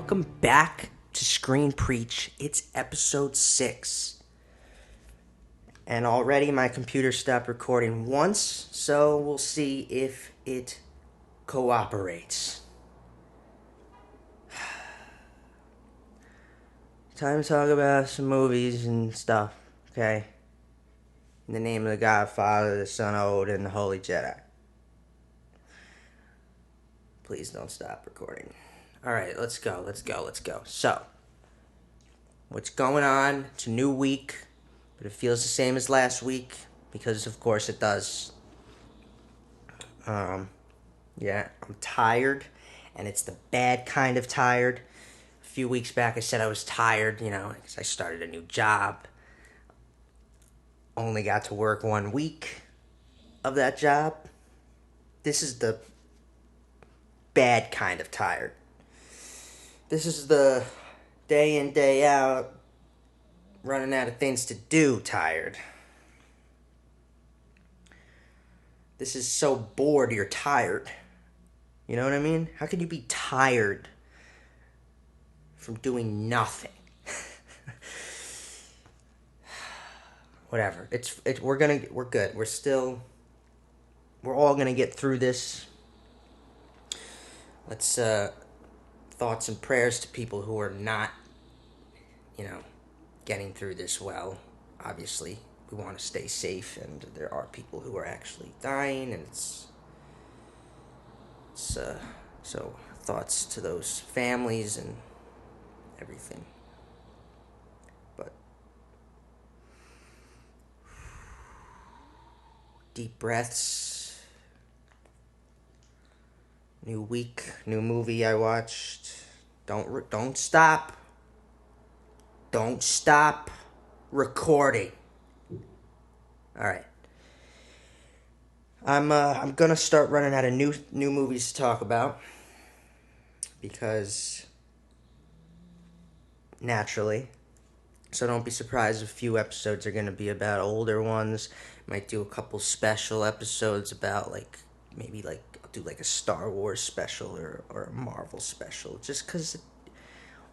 welcome back to Screen Preach. It's episode 6. And already my computer stopped recording once, so we'll see if it cooperates. Time to talk about some movies and stuff, okay? In the name of the Godfather, the Son of Odin, and the Holy Jedi. Please don't stop recording. Alright, let's go. So, what's going on? It's a new week, but it feels the same as last week, because of course it does. Yeah, I'm tired, and it's the bad kind of tired. A few weeks back I said I was tired, because I started a new job. Only got to work 1 week of that job. This is the bad kind of tired. This is the day in, day out, running out of things to do tired. This is so bored you're tired. You know what I mean? How can you be tired from doing nothing? Whatever. We're good. We're all gonna get through this. Let's thoughts and prayers to people who are not, getting through this well. Obviously, we want to stay safe, and there are people who are actually dying, and so thoughts to those families and everything. But deep breaths. New week, new movie I watched. Don't stop. Don't stop recording. All right. I'm gonna start running out of new movies to talk about, because naturally. So don't be surprised if a few episodes are gonna be about older ones. Might do a couple special episodes about maybe I'll do a Star Wars special or a Marvel special, just because.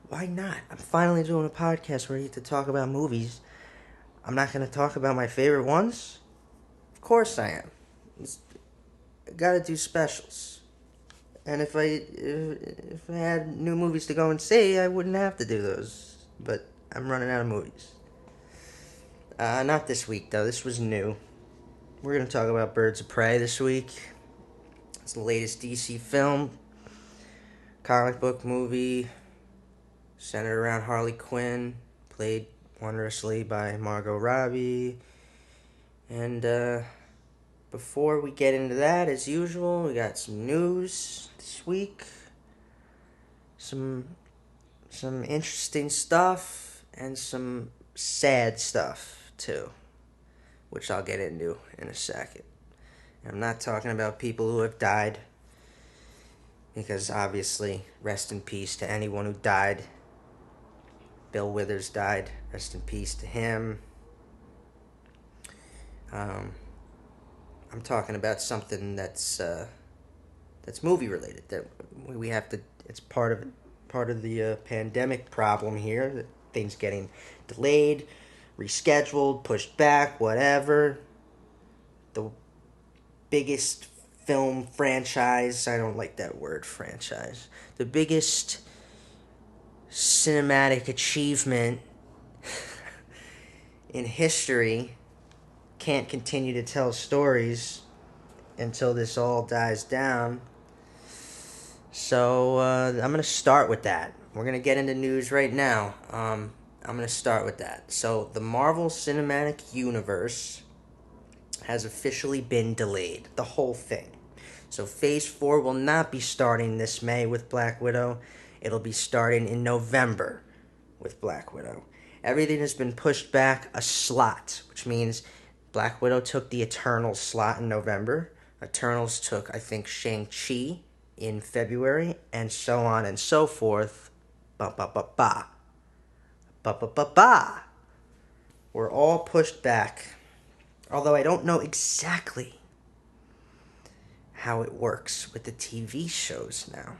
Why not? I'm finally doing a podcast where I get to talk about movies. I'm not going to talk about my favorite ones? Of course I am. I got to do specials. And if I had new movies to go and see, I wouldn't have to do those. But I'm running out of movies. Not this week, though. This was new. We're going to talk about Birds of Prey this week. It's the latest DC film. Comic book movie. Centered around Harley Quinn, played wondrously by Margot Robbie. And before we get into that, as usual, we got some news this week. Some interesting stuff and some sad stuff too, which I'll get into in a second. And I'm not talking about people who have died, because obviously, rest in peace to anyone who died. Bill Withers died. Rest in peace to him. I'm talking about something that's movie related. That we have to. It's part of the pandemic problem here. That things getting delayed, rescheduled, pushed back, whatever. The biggest film franchise. I don't like that word, franchise. The biggest cinematic achievement in history can't continue to tell stories until this all dies down. So I'm going to start with that. We're going to get into news right now. I'm going to start with that. So the Marvel Cinematic Universe has officially been delayed. The whole thing. So Phase 4 will not be starting this May with Black Widow. It'll be starting in November with Black Widow. Everything has been pushed back a slot, which means Black Widow took the Eternals slot in November. Eternals took, I think, Shang-Chi in February, and so on and so forth. Ba-ba-ba-ba. Ba-ba-ba-ba. We're all pushed back. Although I don't know exactly how it works with the TV shows now.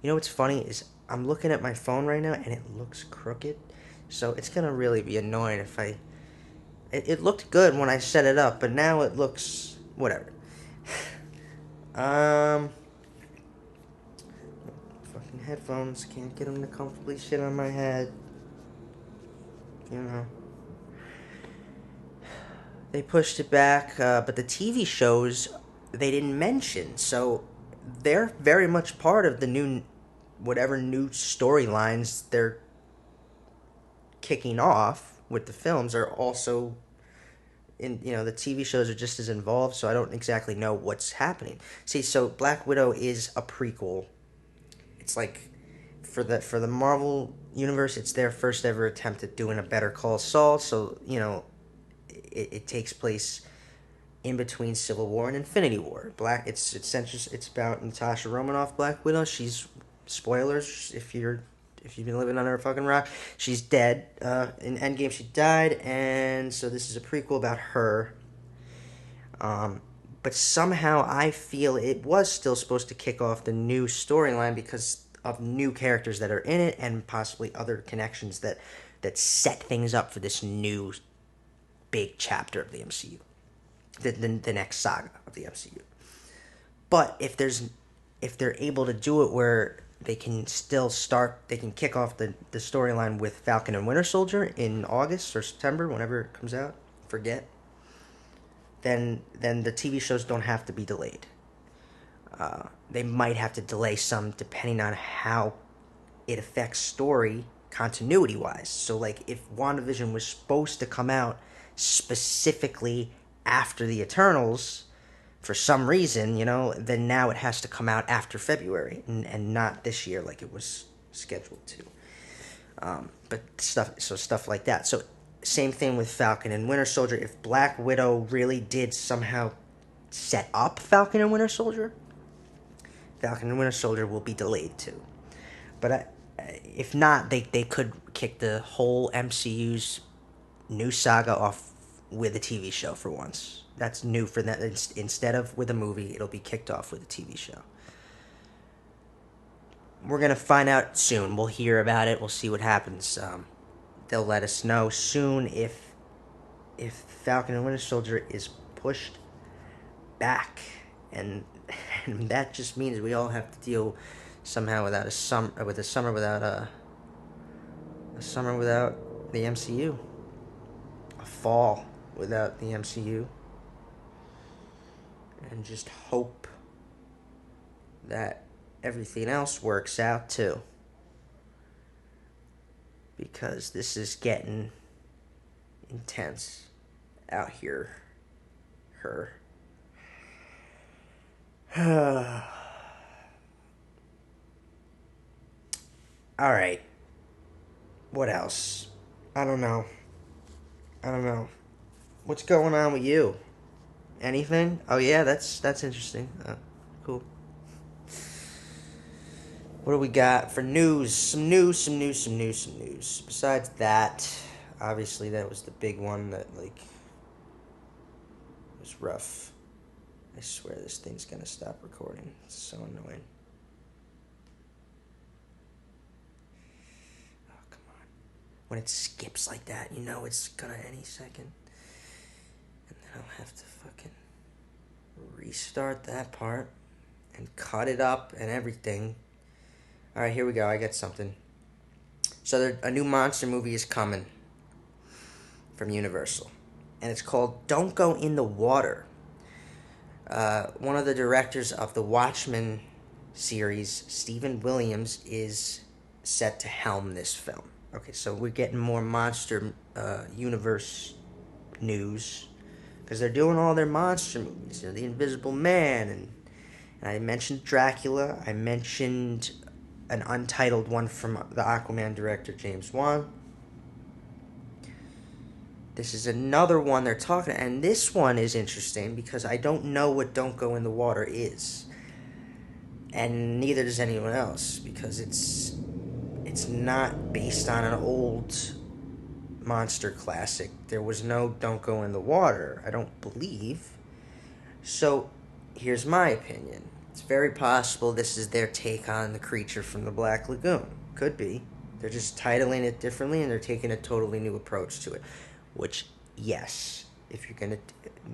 You know what's funny is I'm looking at my phone right now and it looks crooked. So it's gonna really be annoying if I. It looked good when I set it up, but now it looks whatever. Um, fucking headphones, can't get them to comfortably sit on my head. You know. They pushed it back, but the TV shows they didn't mention, so they're very much part of the new, whatever new storylines they're kicking off with the films are also in. The TV shows are just as involved, so I don't exactly know what's happening. See, so Black Widow is a prequel. It's like for the Marvel universe, it's their first ever attempt at doing a Better Call Saul. So it takes place in between Civil War and Infinity War. It's about Natasha Romanoff, Black Widow. She's spoilers if you've been living under a fucking rock. She's dead. In Endgame, she died, and so this is a prequel about her. But somehow I feel it was still supposed to kick off the new storyline because of new characters that are in it and possibly other connections that set things up for this new big chapter of the MCU, the next saga of the MCU. But if they're able to do it where they can kick off the storyline with Falcon and Winter Soldier in August or September, whenever it comes out, forget. Then the TV shows don't have to be delayed. They might have to delay some depending on how it affects story continuity wise. So like if WandaVision was supposed to come out specifically after the Eternals for some reason, then now it has to come out after February and not this year like it was scheduled to. But stuff like that. So same thing with Falcon and Winter Soldier. If Black Widow really did somehow set up Falcon and Winter Soldier, Falcon and Winter Soldier will be delayed too. But if not, they could kick the whole MCU's new saga off with a TV show for once. That's new for them. Instead of with a movie, it'll be kicked off with a TV show. We're going to find out soon. We'll hear about it. We'll see what happens. They'll let us know soon if Falcon and Winter Soldier is pushed back. And that just means we all have to deal somehow without a summer without the MCU. A fall without the MCU. And just hope that everything else works out too. Because this is getting intense out here. Alright. What else? I don't know. What's going on with you? Anything? Oh yeah, that's interesting. Cool. What do we got for news? Some news. Besides that, obviously that was the big one that was rough. I swear this thing's gonna stop recording. It's so annoying. Oh, come on. When it skips like that, it's gonna any second. And then I'll have to fucking restart that part and cut it up and everything. Alright, here we go. I got something. So a new monster movie is coming from Universal. And it's called Don't Go in the Water. One of the directors of the Watchmen series, Stephen Williams, is set to helm this film. Okay, so we're getting more monster universe news. Because they're doing all their monster movies. The Invisible Man. And I mentioned Dracula. I mentioned an untitled one from the Aquaman director, James Wan. This is another one they're talking, and this one is interesting because I don't know what Don't Go in the Water is. And neither does anyone else, because it's not based on an old monster classic. There was no Don't Go in the Water, I don't believe. So, here's my opinion. It's very possible this is their take on the creature from the Black Lagoon. Could be. They're just titling it differently and they're taking a totally new approach to it. Which, yes, if you're gonna,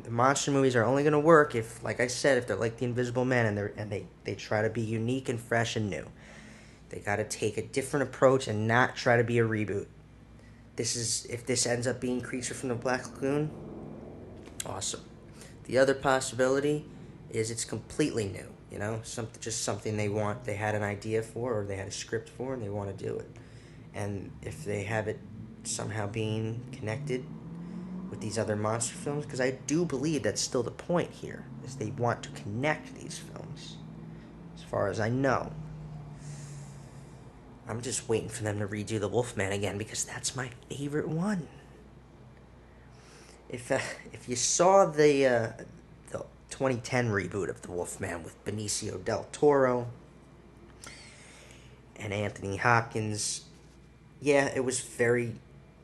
the monster movies are only gonna work if, like I said, if they're like the Invisible Man and they try to be unique and fresh and new. They got to take a different approach and not try to be a reboot. This is if this ends up being Creature from the Black Lagoon, awesome. The other possibility is it's completely new. Just something they had an idea for, or they had a script for, and they want to do it. And if they have it somehow being connected with these other monster films, because I do believe that's still the point here, is they want to connect these films, as far as I know. I'm just waiting for them to redo the Wolfman again, because that's my favorite one. If you saw the 2010 reboot of the Wolfman with Benicio del Toro and Anthony Hopkins, yeah, it was very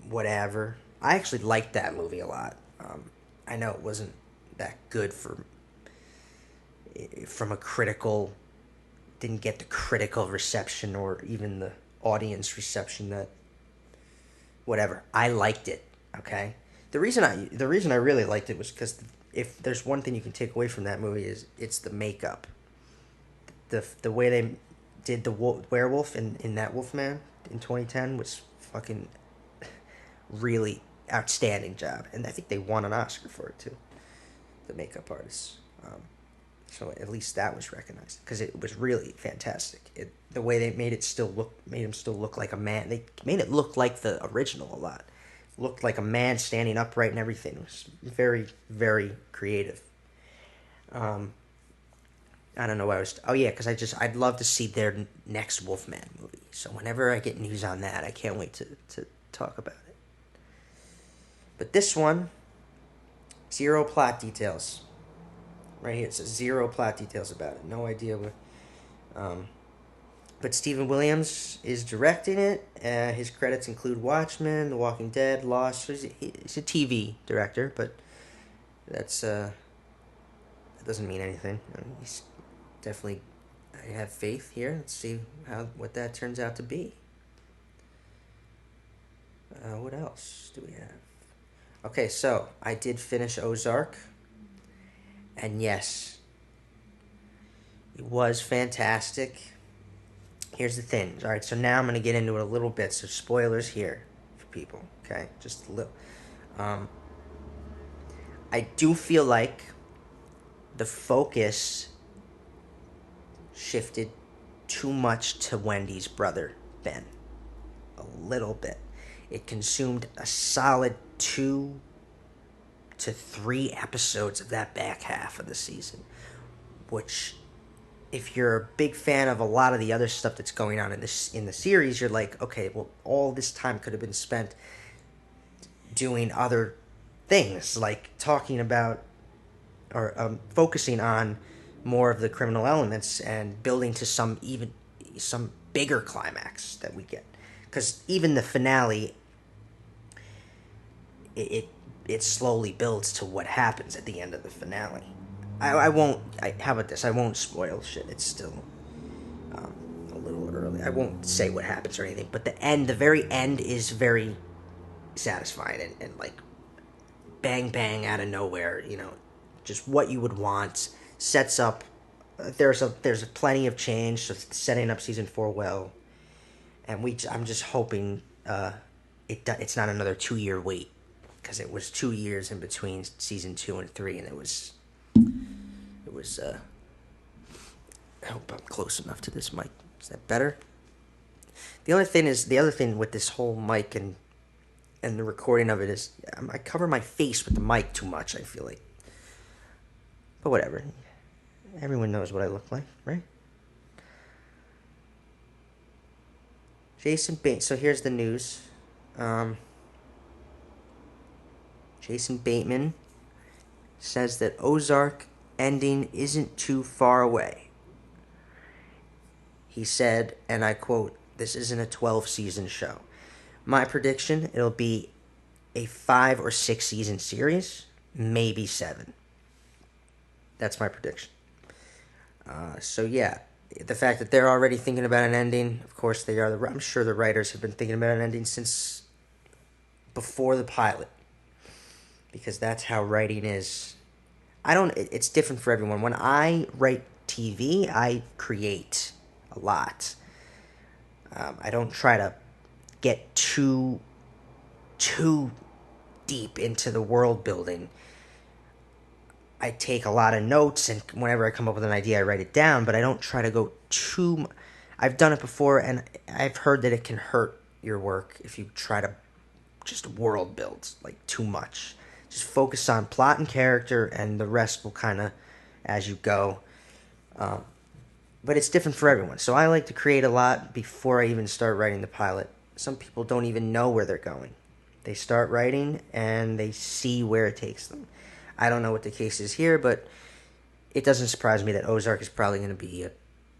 whatever. I actually liked that movie a lot. I know it wasn't that good from a critical, didn't get the critical reception or even the audience reception that whatever. I liked it, okay? The reason I really liked it was because if there's one thing you can take away from that movie is it's the makeup. The way they did the werewolf in that Wolfman in 2010 was fucking really outstanding job, and I think they won an Oscar for it too. The makeup artists. So at least that was recognized because it was really fantastic. The way they made him still look like a man. They made it look like the original a lot. Looked like a man standing upright and everything. It was very, very creative. I don't know why I was. Oh yeah, because I'd love to see their next Wolfman movie. So whenever I get news on that, I can't wait to talk about it. But this one, zero plot details. Right here, it says zero plot details about it. No idea what. But Stephen Williams is directing it. His credits include Watchmen, The Walking Dead, Lost. He's a TV director, but that doesn't mean anything. He's definitely. I have faith here. Let's see what that turns out to be. What else do we have? Okay, so I did finish Ozark. And yes, it was fantastic. Here's the thing. All right, so now I'm going to get into it a little bit. So spoilers here for people, okay? Just a little. I do feel like the focus shifted too much to Wendy's brother, Ben. A little bit. It consumed a solid 2 to 3 episodes of that back half of the season, which, if you're a big fan of a lot of the other stuff that's going on in the series, you're like, okay, well, all this time could have been spent doing other things, like talking about or focusing on more of the criminal elements and building to some bigger climax that we get. Because even the finale, it slowly builds to what happens at the end of the finale. I won't. How about this? I won't spoil shit. It's still a little early. I won't say what happens or anything. But the very end, is very satisfying and like bang bang out of nowhere. Just what you would want. Sets up. There's plenty of change. So setting up season 4 well. And I'm just hoping it's not another 2-year wait, because it was 2 years in between season 2 and 3, and it was. I hope I'm close enough to this mic. Is that better? The other thing with this whole mic and the recording of it is I cover my face with the mic too much, I feel like. But whatever. Everyone knows what I look like, right? Jason Bateman. So here's the news. Jason Bateman says that Ozark ending isn't too far away. He said, and I quote, "This isn't a 12-season show. My prediction, it'll be a 5 or 6 season series, maybe 7. That's my prediction." So yeah, the fact that they're already thinking about an ending, of course they are. I'm sure the writers have been thinking about an ending since before the pilot, because that's how writing is. I don't. It's different for everyone. When I write TV, I create a lot. I don't try to get too deep into the world building. I take a lot of notes, and whenever I come up with an idea, I write it down. But I don't try to go too. I've done it before, and I've heard that it can hurt your work if you try to just world build like too much. Just focus on plot and character, and the rest will kind of as you go. Um, but it's different for everyone. So I like to create a lot before I even start writing the pilot. Some people don't even know where they're going. They start writing and they see where it takes them. I don't know what the case is here, but it doesn't surprise me that Ozark is probably going to be a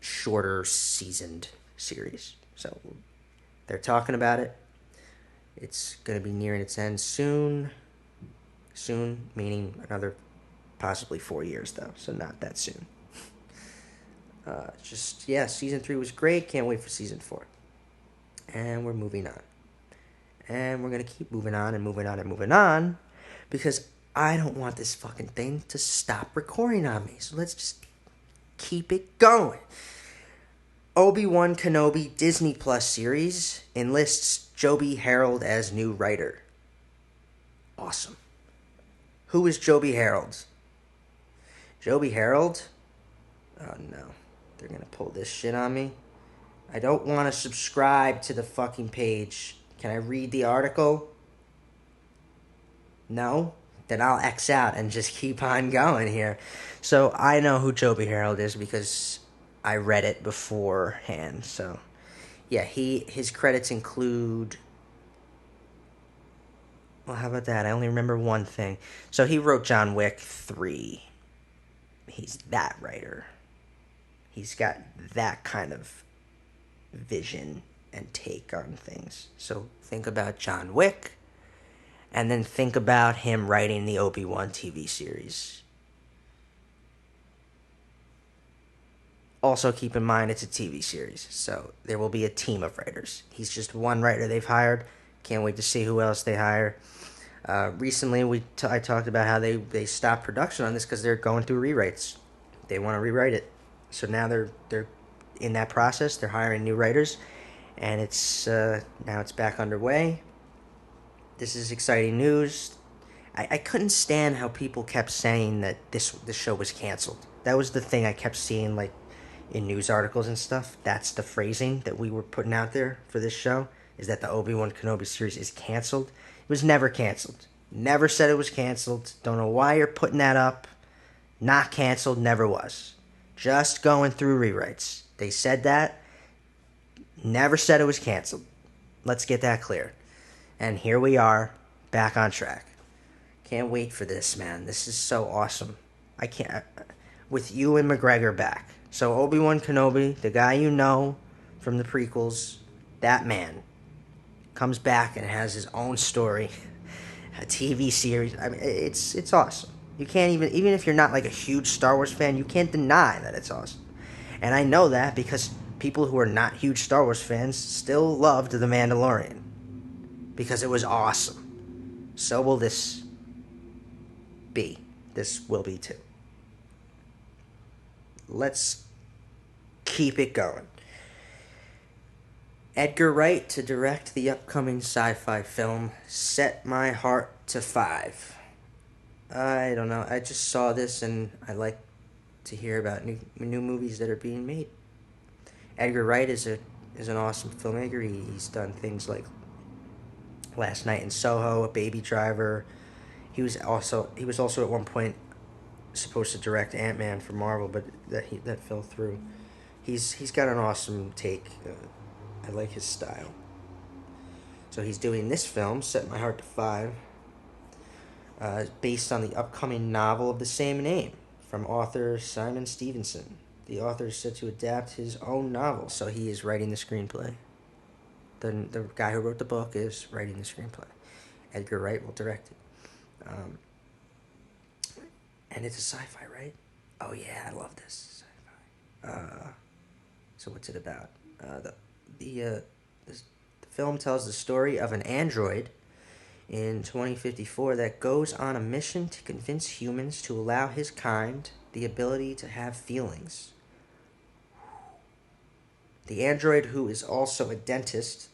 shorter seasoned series. So they're talking about it. It's going to be nearing its end soon. Soon, meaning another possibly 4 years, though, so not that soon. Season 3 was great. Can't wait for season 4. And we're moving on. And we're going to keep moving on and moving on and moving on because I don't want this fucking thing to stop recording on me. So let's just keep it going. Obi-Wan Kenobi Disney Plus series enlists Joby Harold as new writer. Awesome. Who is Joby Harold? Joby Harold? Oh no. They're going to pull this shit on me. I don't want to subscribe to the fucking page. Can I read the article? No? Then I'll X out and just keep on going here. So I know who Joby Harold is because I read it beforehand. So yeah, his credits include. Well, how about that? I only remember one thing. So he wrote John Wick 3. He's that writer. He's got that kind of vision and take on things. So think about John Wick, and then think about him writing the Obi-Wan TV series. Also keep in mind it's a TV series, so there will be a team of writers. He's just one writer they've hired. Can't wait to see who else they hire. Recently, I talked about how they stopped production on this because they're going through rewrites. They want to rewrite it, so now they're in that process. They're hiring new writers, and it's now it's back underway. This is exciting news. I couldn't stand how people kept saying that this show was canceled. That was the thing I kept seeing like in news articles and stuff. That's the phrasing that we were putting out there for this show, is that the Obi-Wan Kenobi series is canceled. It was never canceled. Never said it was canceled. Don't know why you're putting that up. Not canceled, never was. Just going through rewrites. They said that. Never said it was canceled. Let's get that clear. And here we are, back on track. Can't wait for this, man. This is so awesome. I can't. With Ewan McGregor back. So Obi-Wan Kenobi, the guy you know from the prequels, that man comes back and has his own story, a TV series. I mean, it's awesome. You can't even if you're not like a huge Star Wars fan, you can't deny that it's awesome. And I know that because people who are not huge Star Wars fans still loved The Mandalorian because it was awesome. So will this be. This will be too. Let's keep it going. Edgar Wright to direct the upcoming sci-fi film Set My Heart to 5. I don't know. I just saw this and I like to hear about new movies that are being made. Edgar Wright is an awesome filmmaker. He's done things like Last Night in Soho, A Baby Driver. He was also at one point supposed to direct Ant-Man for Marvel, but that fell through. He's got an awesome take. I like his style. So he's doing this film, Set My Heart to 5, based on the upcoming novel of the same name from author Simon Stevenson. The author is said to adapt his own novel, so he is writing the screenplay. The guy who wrote the book is writing the screenplay. Edgar Wright will direct it. And it's a sci-fi, right? Oh yeah, I love this sci-fi. So what's it about? The film tells the story of an android in 2054 that goes on a mission to convince humans to allow his kind the ability to have feelings. The android, who is also a dentist,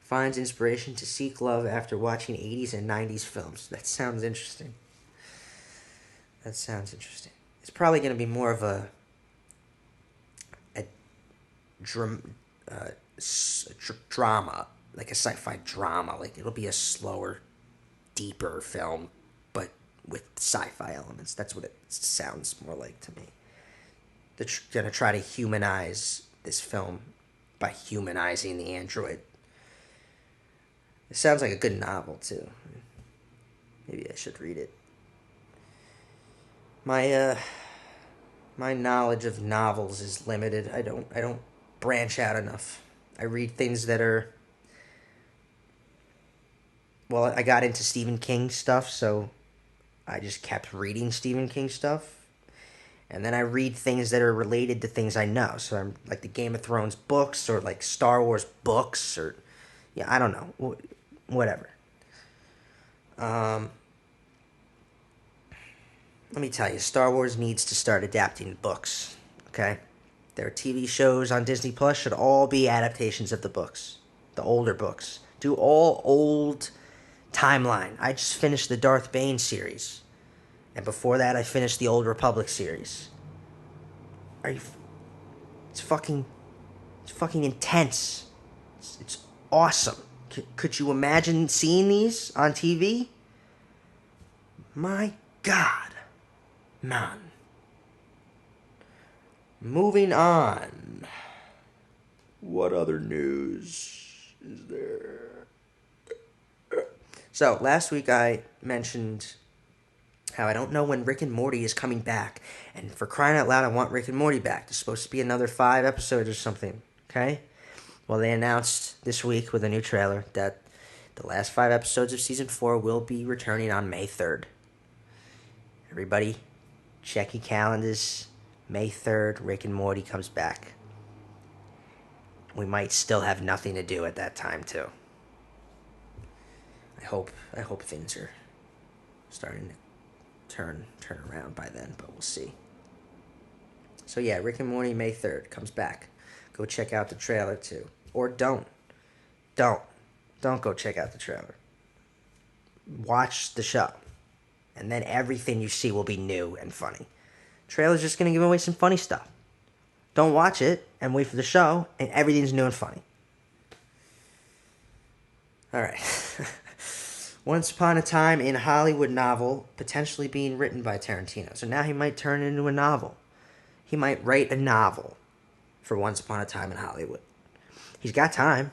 finds inspiration to seek love after watching 80s and 90s films. That sounds interesting. It's probably going to be more of a dram, drama, like a sci-fi drama. Like, it'll be a slower, deeper film, but with sci-fi elements. That's what it sounds more like to me. They're going to try to humanize this film by humanizing the android. It sounds like a good novel, too. Maybe I should read it. My knowledge of novels is limited. I don't branch out enough. I read things that are... Well, I got into Stephen King stuff, so I just kept reading Stephen King stuff. And then I read things that are related to things I know. So I'm like the Game of Thrones books or like Star Wars books or... Yeah, I don't know. Whatever. Let me tell you, Star Wars needs to start adapting books, okay? Their TV shows on Disney Plus should all be adaptations of the books, the older books. Do all old timeline. I just finished the Darth Bane series, and before that, I finished the Old Republic series. It's fucking intense. It's awesome. Could you imagine seeing these on TV? My God. Man. Moving on. What other news is there? So, last week I mentioned how I don't know when Rick and Morty is coming back. And for crying out loud, I want Rick and Morty back. There's supposed to be another 5 episodes or something. Okay? Well, they announced this week with a new trailer that the last 5 episodes of Season 4 will be returning on May 3rd. Everybody, check your calendars. May 3rd, Rick and Morty comes back. We might still have nothing to do at that time, too. I hope things are starting to turn around by then, but we'll see. So yeah, Rick and Morty, May 3rd, comes back. Go check out the trailer, too. Or don't. Don't go check out the trailer. Watch the show. And then everything you see will be new and funny. Trailer's just going to give away some funny stuff. Don't watch it and wait for the show, and everything's new and funny. Alright. Once Upon a Time in Hollywood novel potentially being written by Tarantino. So now he might turn it into a novel. He might write a novel for Once Upon a Time in Hollywood. He's got time.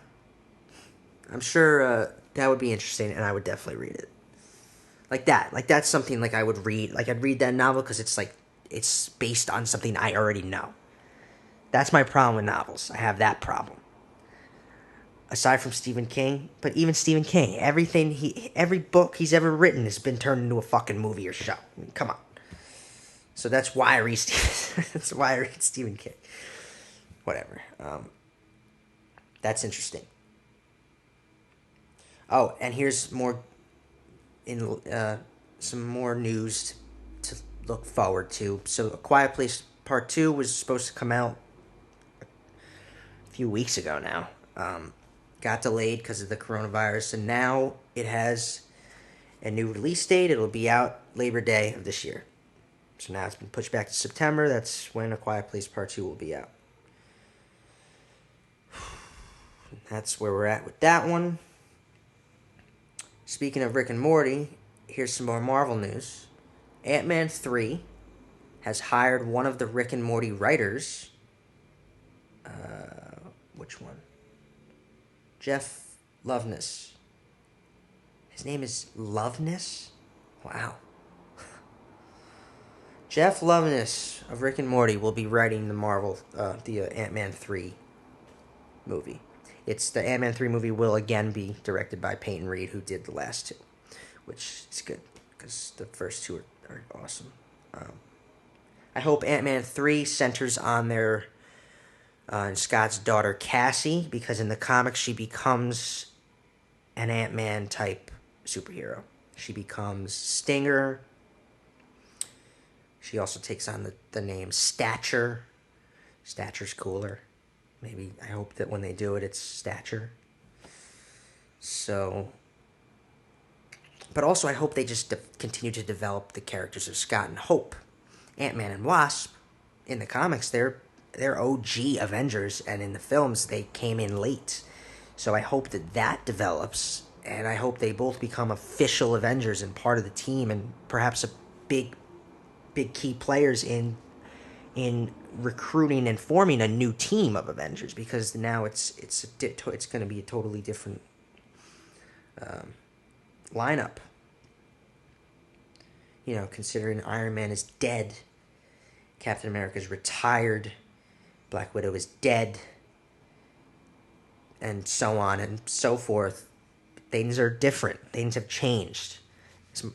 I'm sure that would be interesting, and I would definitely read it. Like that. Like, that's something like I would read. Like, I'd read that novel because it's like, it's based on something I already know. That's my problem with novels. I have that problem. Aside from Stephen King, but even Stephen King, every book he's ever written has been turned into a fucking movie or show. I mean, come on. So that's why I read Stephen King. Whatever. That's interesting. Oh, and here's more some more news to look forward to. So, A Quiet Place Part 2 was supposed to come out a few weeks ago now. Got delayed because of the coronavirus, and now it has a new release date. It'll be out Labor Day of this year. So now it's been pushed back to September. That's when A Quiet Place Part 2 will be out. That's where we're at with that one. Speaking of Rick and Morty, here's some more Marvel news. Ant-Man 3 has hired one of the Rick and Morty writers. Which one? Jeff Loveness. His name is Loveness? Wow. Jeff Loveness of Rick and Morty will be writing the Ant-Man 3 movie. The Ant-Man 3 movie will again be directed by Peyton Reed, who did the last 2, which is good, because the first 2 are awesome. I hope Ant-Man 3 centers on Scott's daughter Cassie, because in the comics she becomes an Ant-Man type superhero. She becomes Stinger. She also takes on the name Stature. Stature's cooler. Maybe, I hope that when they do it, it's Stature. So, but also I hope they just continue to develop the characters of Scott and Hope. Ant-Man and Wasp, in the comics, they're OG Avengers, and in the films, they came in late. So I hope that develops, and I hope they both become official Avengers and part of the team, and perhaps a big key players in recruiting and forming a new team of Avengers, because now it's going to be a totally different lineup. You know, considering Iron Man is dead, Captain America's retired, Black Widow is dead, and so on and so forth. Things are different. Things have changed.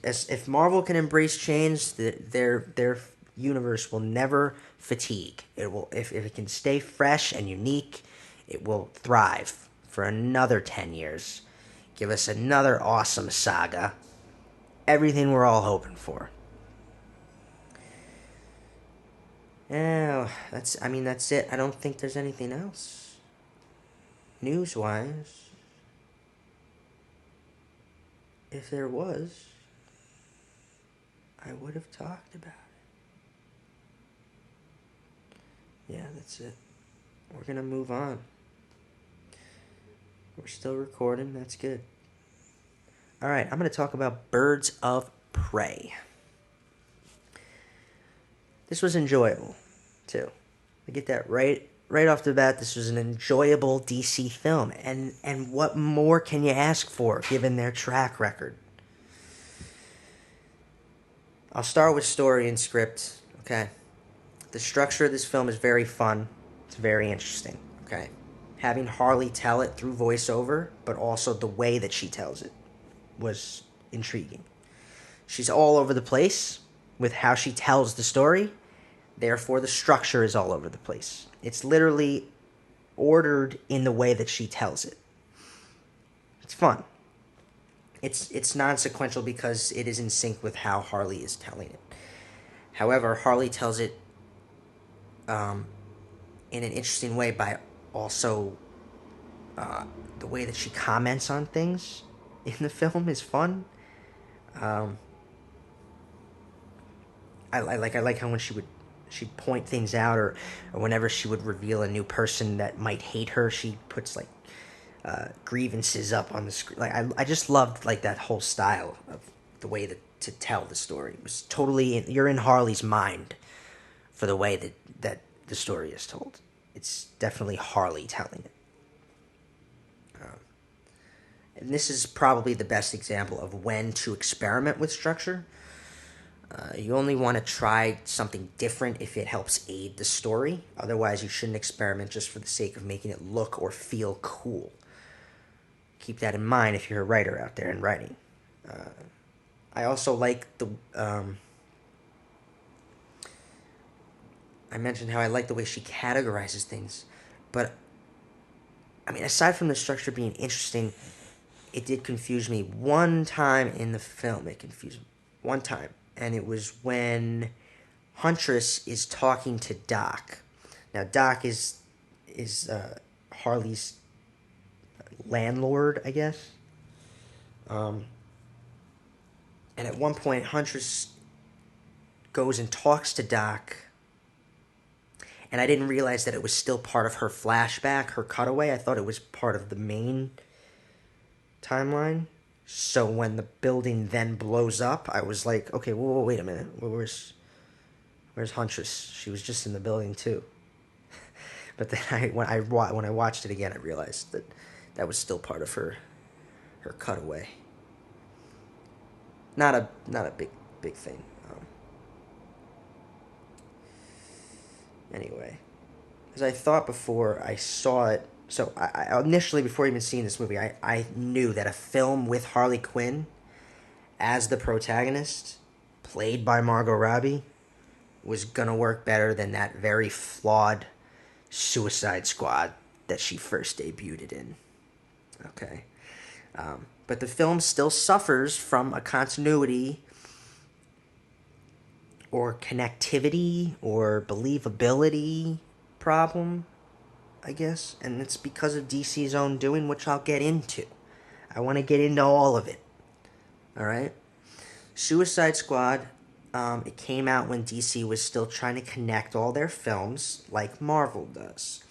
If Marvel can embrace change, their universe will never fatigue. It will, if it can stay fresh and unique, it will thrive for another 10 years. Give us another awesome saga. Everything we're all hoping for. Yeah, that's it. I don't think there's anything else. News-wise. If there was, I would have talked about it. Yeah, that's it. We're going to move on. We're still recording. That's good. All right, I'm going to talk about Birds of Prey. This was enjoyable, too. I get that right off the bat. This was an enjoyable DC film, and what more can you ask for, given their track record? I'll start with story and script, okay? The structure of this film is very fun. It's very interesting, okay? Having Harley tell it through voiceover, but also the way that she tells it, was intriguing. She's all over the place with how she tells the story. Therefore, the structure is all over the place. It's literally ordered in the way that she tells it. It's fun. It's non-sequential because it is in sync with how Harley is telling it. However, Harley tells it in an interesting way by also the way that she comments on things in the film is fun. I like how when she'd point things out, or whenever she would reveal a new person that might hate her, she puts like grievances up on the screen. Like I just loved like that whole style of the way to tell the story. It was totally you're in Harley's mind for the way that the story is told. It's definitely Harley telling it. And this is probably the best example of when to experiment with structure. You only want to try something different if it helps aid the story. Otherwise, you shouldn't experiment just for the sake of making it look or feel cool. Keep that in mind if you're a writer out there and writing. I also like I mentioned how I like the way she categorizes things. But, I mean, aside from the structure being interesting, it did confuse me one time in the film. It confused me one time. And it was when Huntress is talking to Doc. Now, Doc is Harley's landlord, I guess. And at one point, Huntress goes and talks to Doc. And I didn't realize that it was still part of her flashback, her cutaway. I thought it was part of the main timeline. So when the building then blows up, I was like, okay, whoa, wait a minute. Where's Huntress? She was just in the building too. But then when I watched it again, I realized that was still part of her cutaway. Not a big thing. Anyway, as I thought before I saw it, so I initially, before even seeing this movie, I knew that a film with Harley Quinn as the protagonist, played by Margot Robbie, was gonna work better than that very flawed Suicide Squad that she first debuted in. Okay. But the film still suffers from a continuity or connectivity or believability problem, I guess. And it's because of DC's own doing, which I'll get into. I want to get into all of it. Alright? Suicide Squad, it came out when DC was still trying to connect all their films like Marvel does.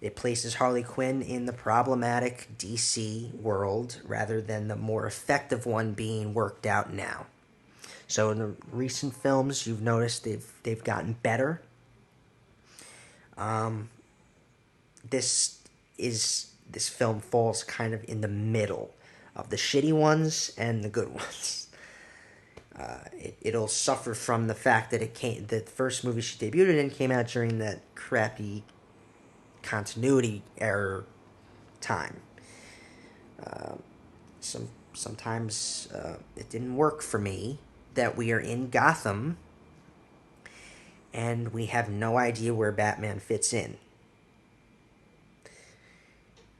It places Harley Quinn in the problematic DC world rather than the more effective one being worked out now. So in the recent films, you've noticed they've gotten better. This film falls kind of in the middle of the shitty ones and the good ones. It'll suffer from the fact that the first movie she debuted in came out during that crappy continuity error time. Sometimes it didn't work for me that we are in Gotham and we have no idea where Batman fits in.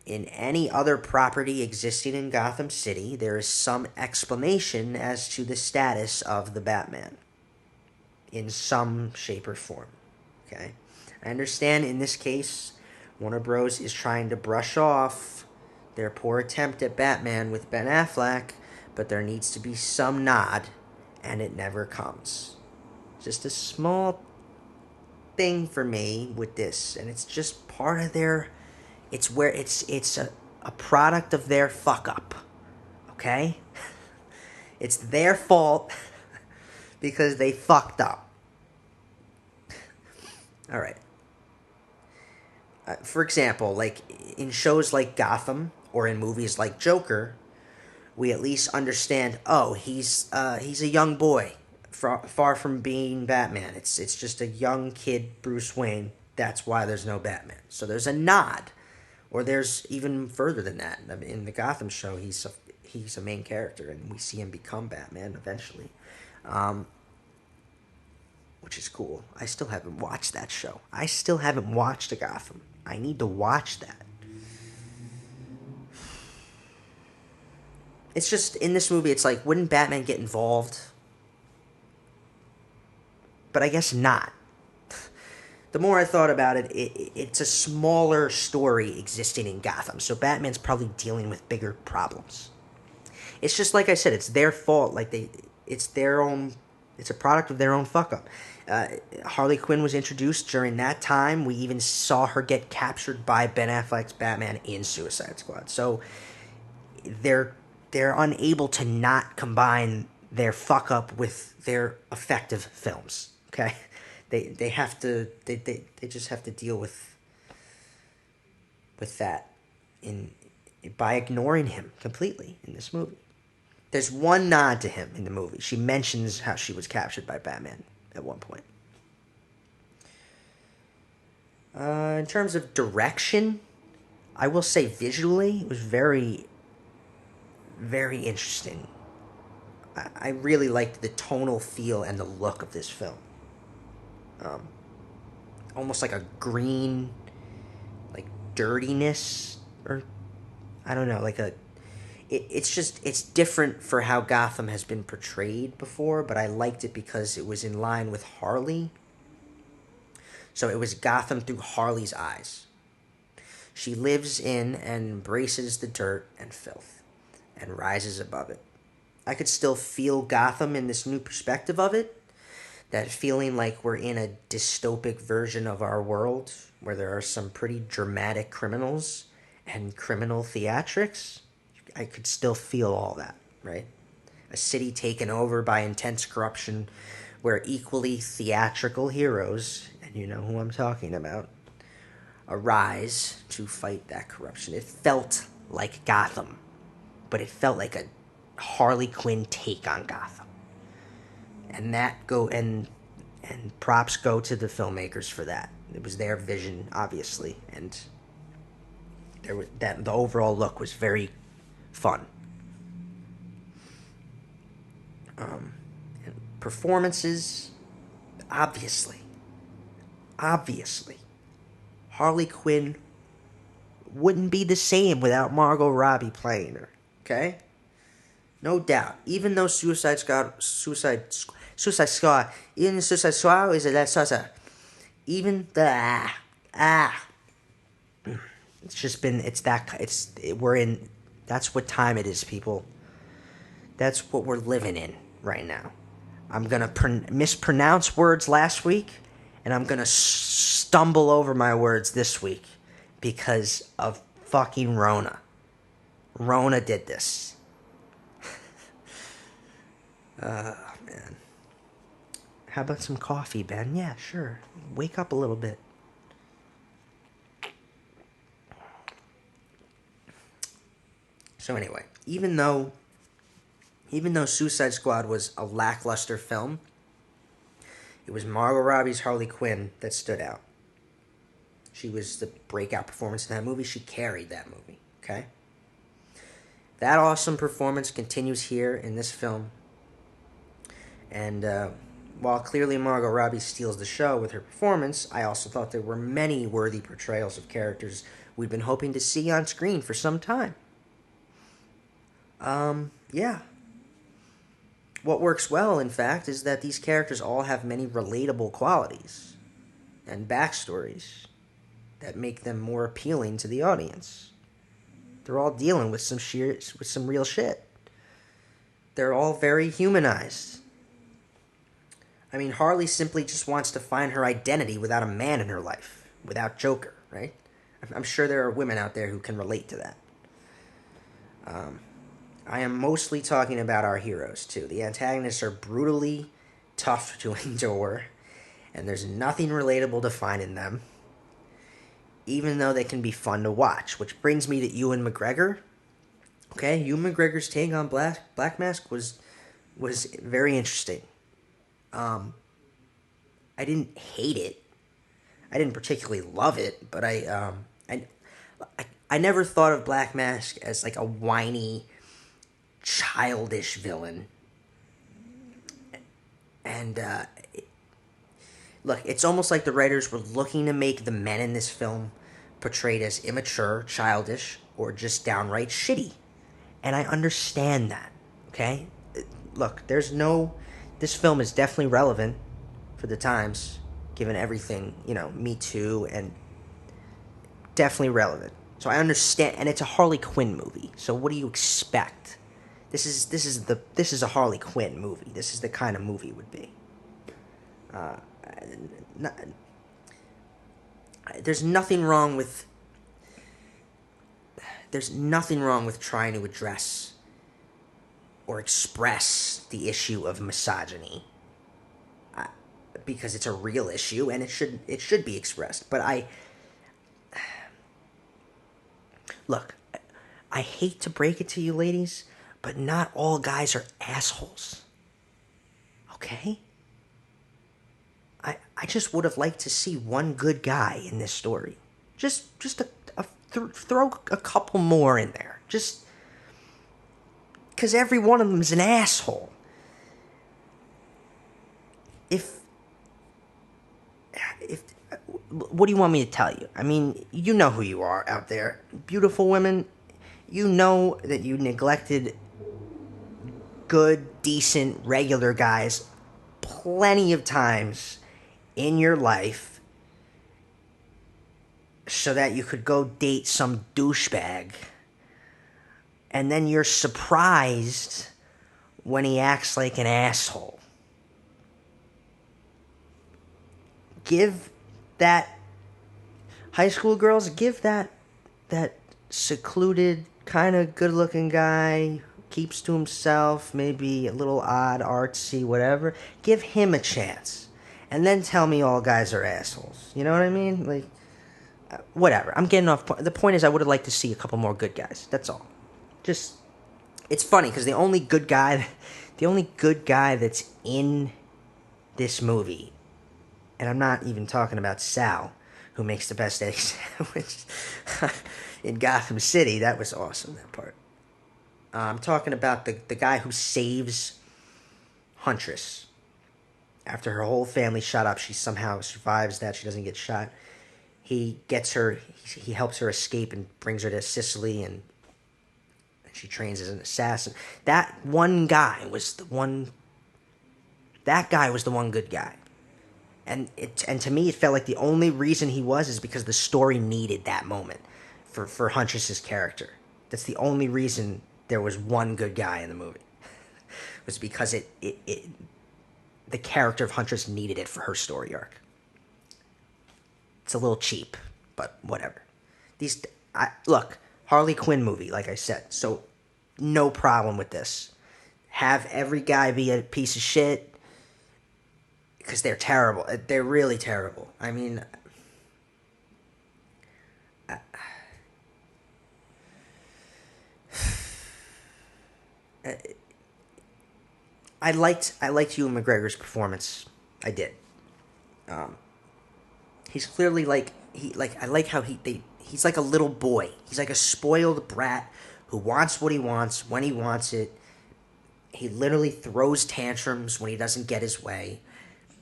In any other property existing in Gotham City, there is some explanation as to the status of the Batman in some shape or form. Okay? I understand in this case, Warner Bros. Is trying to brush off their poor attempt at Batman with Ben Affleck, but there needs to be some nod, and it never comes. Just a small thing for me with this, and it's just part of their... It's a product of their fuck up. Okay? It's their fault because they fucked up. Alright. For example, like in shows like Gotham or in movies like Joker, we at least understand, oh, he's a young boy, far from being Batman. It's just a young kid, Bruce Wayne. That's why there's no Batman. So there's a nod. Or there's even further than that. I mean, in the Gotham show, he's a main character, and we see him become Batman eventually, which is cool. I still haven't watched that show. I still haven't watched a Gotham. I need to watch that. It's just, in this movie, it's like, wouldn't Batman get involved? But I guess not. The more I thought about it, it's a smaller story existing in Gotham, so Batman's probably dealing with bigger problems. It's just like I said, it's their fault. It's a product of their own fuck up. Harley Quinn was introduced during that time. We even saw her get captured by Ben Affleck's Batman in Suicide Squad. So they're unable to not combine their fuck up with their effective films. Okay. They have to they just have to deal with that by ignoring him completely in this movie. There's one nod to him in the movie. She mentions how she was captured by Batman at one point. In terms of direction, I will say visually it was very, very interesting. I really liked the tonal feel and the look of this film. Almost like a green, like dirtiness, or I don't know, it's different for how Gotham has been portrayed before, but I liked it because it was in line with Harley. So it was Gotham through Harley's eyes. She lives in and embraces the dirt and filth and rises above it. I could still feel Gotham in this new perspective of it. That feeling like we're in a dystopic version of our world where there are some pretty dramatic criminals and criminal theatrics. I could still feel all that, right? A city taken over by intense corruption where equally theatrical heroes, and you know who I'm talking about, arise to fight that corruption. It felt like Gotham, but it felt like a Harley Quinn take on Gotham. And props go to the filmmakers for that. It was their vision, obviously, and the overall look was very fun. Performances, obviously, Harley Quinn wouldn't be the same without Margot Robbie playing her. Okay? No doubt. Even though Suicide Squad, even Suicide Squad is a less even the it's just been we're in. That's what time it is, people. That's what we're living in right now. I'm gonna mispronounce words last week, and I'm gonna stumble over my words this week because of fucking Rona. Rona did this. Man. How about some coffee, Ben? Yeah, sure. Wake up a little bit. So anyway, even though Suicide Squad was a lackluster film, it was Margot Robbie's Harley Quinn that stood out. She was the breakout performance in that movie. She carried that movie, okay? That awesome performance continues here in this film. And while clearly Margot Robbie steals the show with her performance, I also thought there were many worthy portrayals of characters we've been hoping to see on screen for some time. Yeah. What works well, in fact, is that these characters all have many relatable qualities and backstories that make them more appealing to the audience. They're all dealing with some real shit. They're all very humanized. I mean, Harley simply just wants to find her identity without a man in her life, without Joker, right? I'm sure there are women out there who can relate to that. I am mostly talking about our heroes, too. The antagonists are brutally tough to endure, and there's nothing relatable to find in them, even though they can be fun to watch. Which brings me to Ewan McGregor. Okay, Ewan McGregor's take on Black Mask was very interesting. I didn't hate it. I didn't particularly love it, but I never thought of Black Mask as like a whiny, childish villain. And look, it's almost like the writers were looking to make the men in this film portrayed as immature, childish, or just downright shitty. And I understand that, okay? Look, this film is definitely relevant for the times, given everything, Me Too, and definitely relevant. So I understand, and it's a Harley Quinn movie. So what do you expect? This is a Harley Quinn movie. This is the kind of movie it would be. There's nothing wrong with trying to address or express the issue of misogyny, because it's a real issue and it should be expressed. But I hate to break it to you, ladies, but not all guys are assholes. Okay? I just would have liked to see one good guy in this story. Just throw a couple more in there. Just because every one of them is an asshole. What do you want me to tell you? I mean, you know who you are out there. Beautiful women, you know that you neglected good, decent, regular guys plenty of times in your life so that you could go date some douchebag. And then you're surprised when he acts like an asshole. Give that high school girls, give that secluded, kind of good-looking guy, keeps to himself, maybe a little odd, artsy, whatever. Give him a chance, and then tell me all guys are assholes. You know what I mean? Like, whatever. I'm getting off point. The point is, I would have liked to see a couple more good guys. That's all. Just, it's funny because the only good guy that's in this movie, and I'm not even talking about Sal, who makes the best egg sandwich in Gotham City. That was awesome, that part. I'm talking about the guy who saves Huntress. After her whole family shot up, she somehow survives that. She doesn't get shot. He gets her, he helps her escape and brings her to Sicily, and she trains as an assassin. That one guy was the one, that guy was the one good guy. And to me, it felt like the only reason he was is because the story needed that moment for Huntress's character. That's the only reason there was one good guy in the movie. Was because it the character of Huntress needed it for her story arc. It's a little cheap, but whatever. Look, Harley Quinn movie, like I said, so no problem with this. Have every guy be a piece of shit, because they're terrible. They're really terrible. I mean, I liked Ewan McGregor's performance. I did. Um, he's clearly I like how he's like a little boy. He's like a spoiled brat who wants what he wants when he wants it. He literally throws tantrums when he doesn't get his way.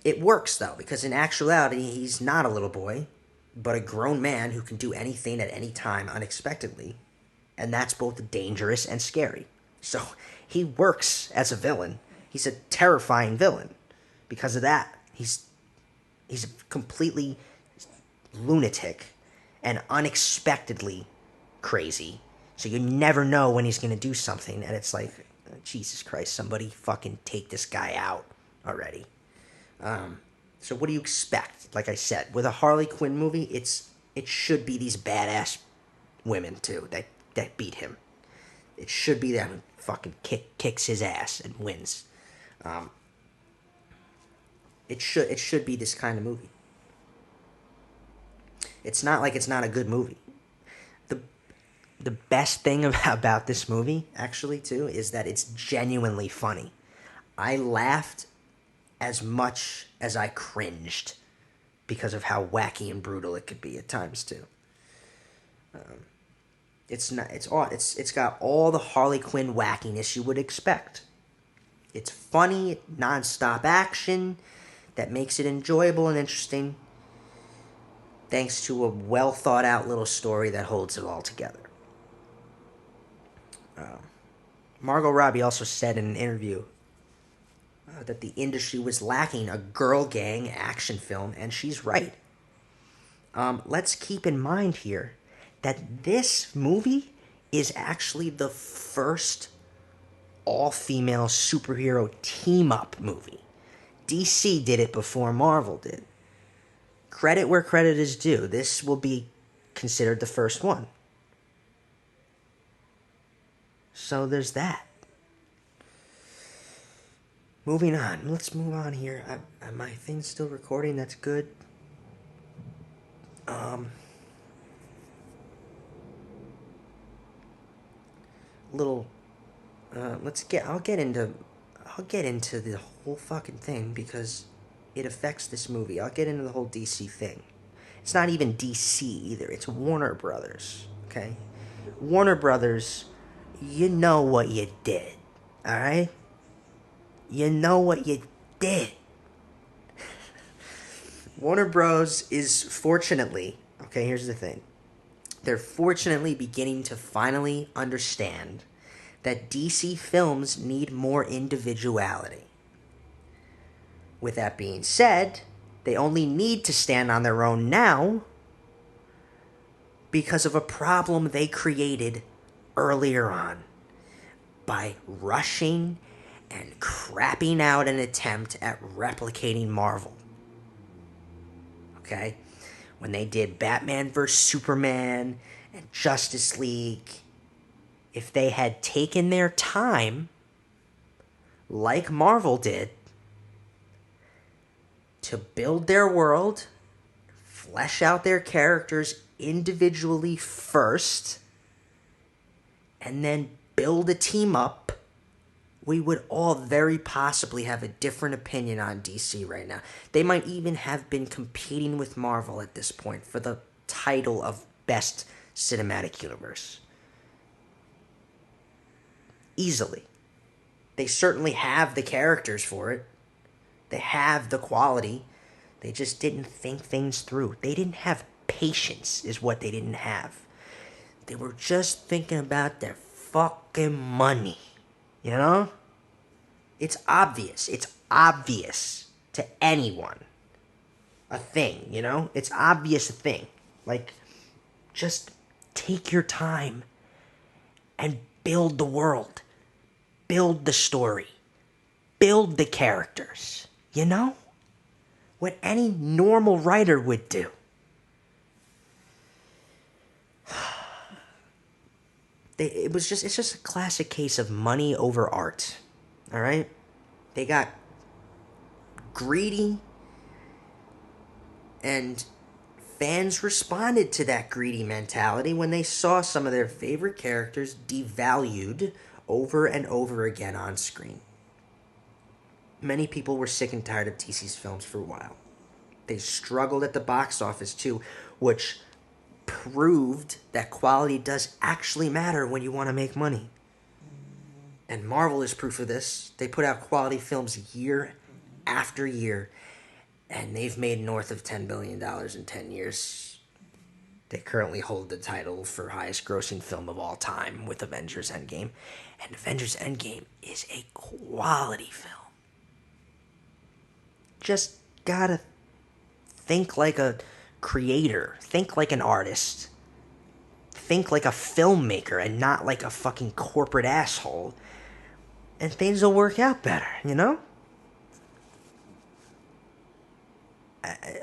It works though, because in actuality he's not a little boy, but a grown man who can do anything at any time unexpectedly, and that's both dangerous and scary. So he works as a villain. He's a terrifying villain because of that. He's completely lunatic and unexpectedly crazy. So you never know when he's going to do something, and it's like, Jesus Christ, somebody fucking take this guy out already. So what do you expect? Like I said, with a Harley Quinn movie, it should be these badass women too that beat him. It should be them fucking kicks his ass and wins. It should be this kind of movie. It's not like it's not a good movie. The the best thing about this movie, actually, too, is that it's genuinely funny. I laughed as much as I cringed because of how wacky and brutal it could be at times, too. It's got all the Harley Quinn wackiness you would expect. It's funny, non-stop action that makes it enjoyable and interesting, thanks to a well thought out little story that holds it all together. Margot Robbie also said in an interview that the industry was lacking a girl gang action film, and she's right. Let's keep in mind here that this movie is actually the first all-female superhero team-up movie. DC did it before Marvel did. Credit where credit is due. This will be considered the first one. So there's that. Moving on. Let's move on here. My thing's still recording. That's good. Little. I'll get into the whole fucking thing because it affects this movie. I'll get into the whole DC thing. It's not even DC either. It's Warner Brothers. Okay, Warner Brothers. You know what you did. All right. You know what you did. Warner Bros. Is fortunately, okay, here's the thing. They're fortunately beginning to finally understand that DC films need more individuality. With that being said, they only need to stand on their own now because of a problem they created earlier on by rushing and crapping out an attempt at replicating Marvel. Okay? When they did Batman vs. Superman and Justice League, if they had taken their time, like Marvel did, to build their world, flesh out their characters individually first, and then build a team up, we would all very possibly have a different opinion on DC right now. They might even have been competing with Marvel at this point for the title of Best Cinematic Universe. Easily. They certainly have the characters for it. They have the quality. They just didn't think things through. They didn't have patience, is what they didn't have. They were just thinking about their fucking money. You know? It's obvious. It's obvious to anyone. A thing, you know? It's obvious a thing. Like, just take your time and build the world. Build the story. Build the characters. You know? What any normal writer would do. It's just a classic case of money over art. All right? They got greedy, and fans responded to that greedy mentality when they saw some of their favorite characters devalued over and over again on screen. Many people were sick and tired of DC's films for a while. They struggled at the box office too, which proved that quality does actually matter when you want to make money. And Marvel is proof of this. They put out quality films year after year, and they've made north of $10 billion in 10 years. They currently hold the title for highest grossing film of all time with Avengers Endgame. And Avengers Endgame is a quality film. Just gotta think like a creator. Think like an artist. Think like a filmmaker and not like a fucking corporate asshole. And things will work out better, you know?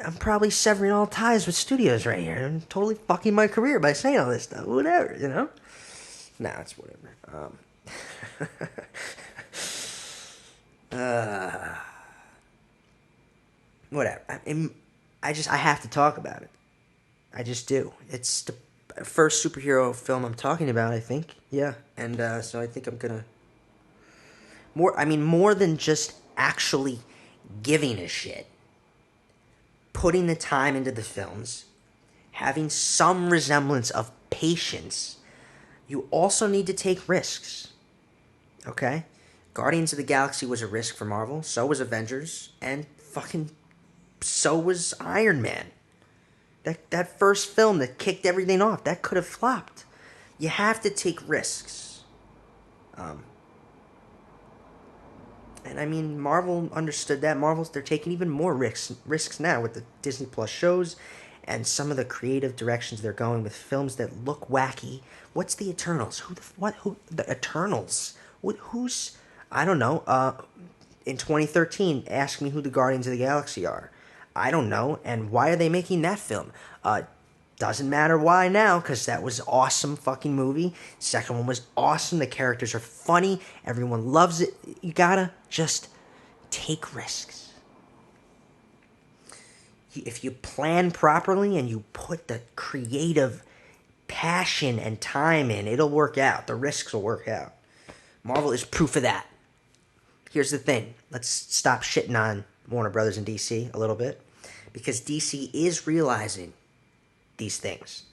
I'm probably severing all ties with studios right here. I'm totally fucking my career by saying all this stuff. Whatever, you know? Nah, it's whatever. Whatever. I have to talk about it. I just do. It's the first superhero film I'm talking about, I think. Yeah. And so I think I'm gonna more than just actually giving a shit. Putting the time into the films, having some resemblance of patience, you also need to take risks. Okay? Guardians of the Galaxy was a risk for Marvel, so was Avengers, and fucking so was Iron Man. That first film that kicked everything off, that could have flopped. You have to take risks. And I mean, Marvel understood that. They're taking even more risks now with the Disney Plus shows and some of the creative directions they're going with films that look wacky. What's the Eternals? Who the Eternals? Who's I don't know. In 2013, ask me who the Guardians of the Galaxy are. I don't know. And why are they making that film? Doesn't matter why now, because that was an awesome fucking movie. Second one was awesome. The characters are funny. Everyone loves it. You gotta just take risks. If you plan properly and you put the creative passion and time in, it'll work out. The risks will work out. Marvel is proof of that. Here's the thing. Let's stop shitting on Warner Brothers and DC a little bit, because DC is realizing these things.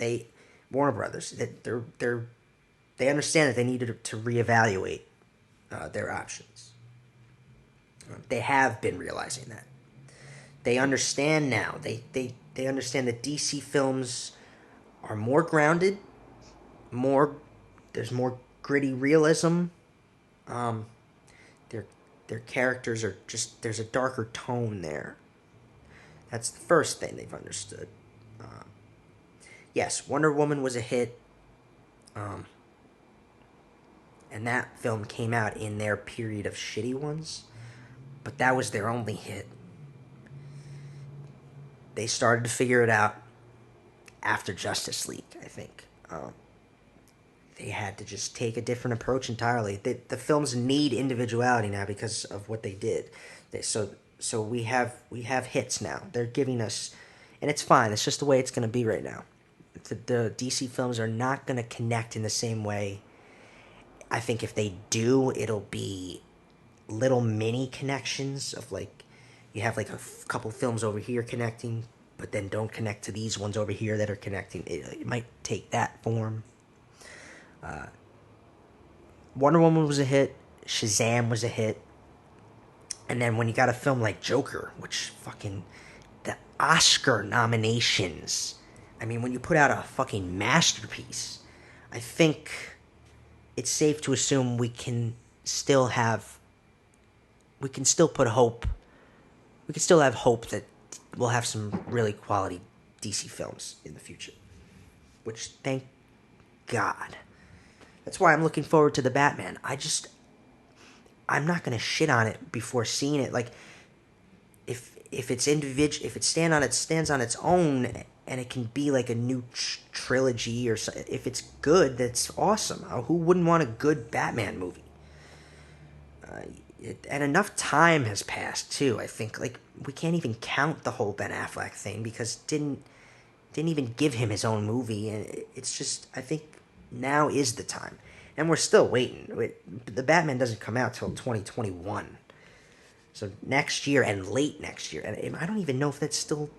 Warner Brothers, they understand that they needed to reevaluate their options. They have been realizing that. They understand now. They understand that DC films are more grounded, there's more gritty realism. Their characters are just, there's a darker tone there. That's the first thing they've understood. Yes, Wonder Woman was a hit. And that film came out in their period of shitty ones. But that was their only hit. They started to figure it out after Justice League, I think. They had to just take a different approach entirely. The films need individuality now because of what they did. So we have hits now. They're giving us, and it's fine. It's just the way it's going to be right now. The DC films are not going to connect in the same way. I think if they do, it'll be little mini connections of like, you have like a couple films over here connecting, but then don't connect to these ones over here that are connecting. It might take that form. Wonder Woman was a hit. Shazam was a hit. And then when you got a film like Joker, which fucking, the Oscar nominations, I mean, when you put out a fucking masterpiece, I think it's safe to assume we can still put hope, we can still have hope that we'll have some really quality DC films in the future. Which, thank God. That's why I'm looking forward to the Batman. I'm not gonna shit on it before seeing it. Like, if it's individual, if it stands on its own, and it can be like a new trilogy or so, if it's good, that's awesome. Who wouldn't want a good Batman movie? And enough time has passed too. I think, like, we can't even count the whole Ben Affleck thing because didn't even give him his own movie, and it's just, I think now is the time, and we're still waiting. The Batman doesn't come out till 2021, so next year and late next year, and I don't even know if that's still.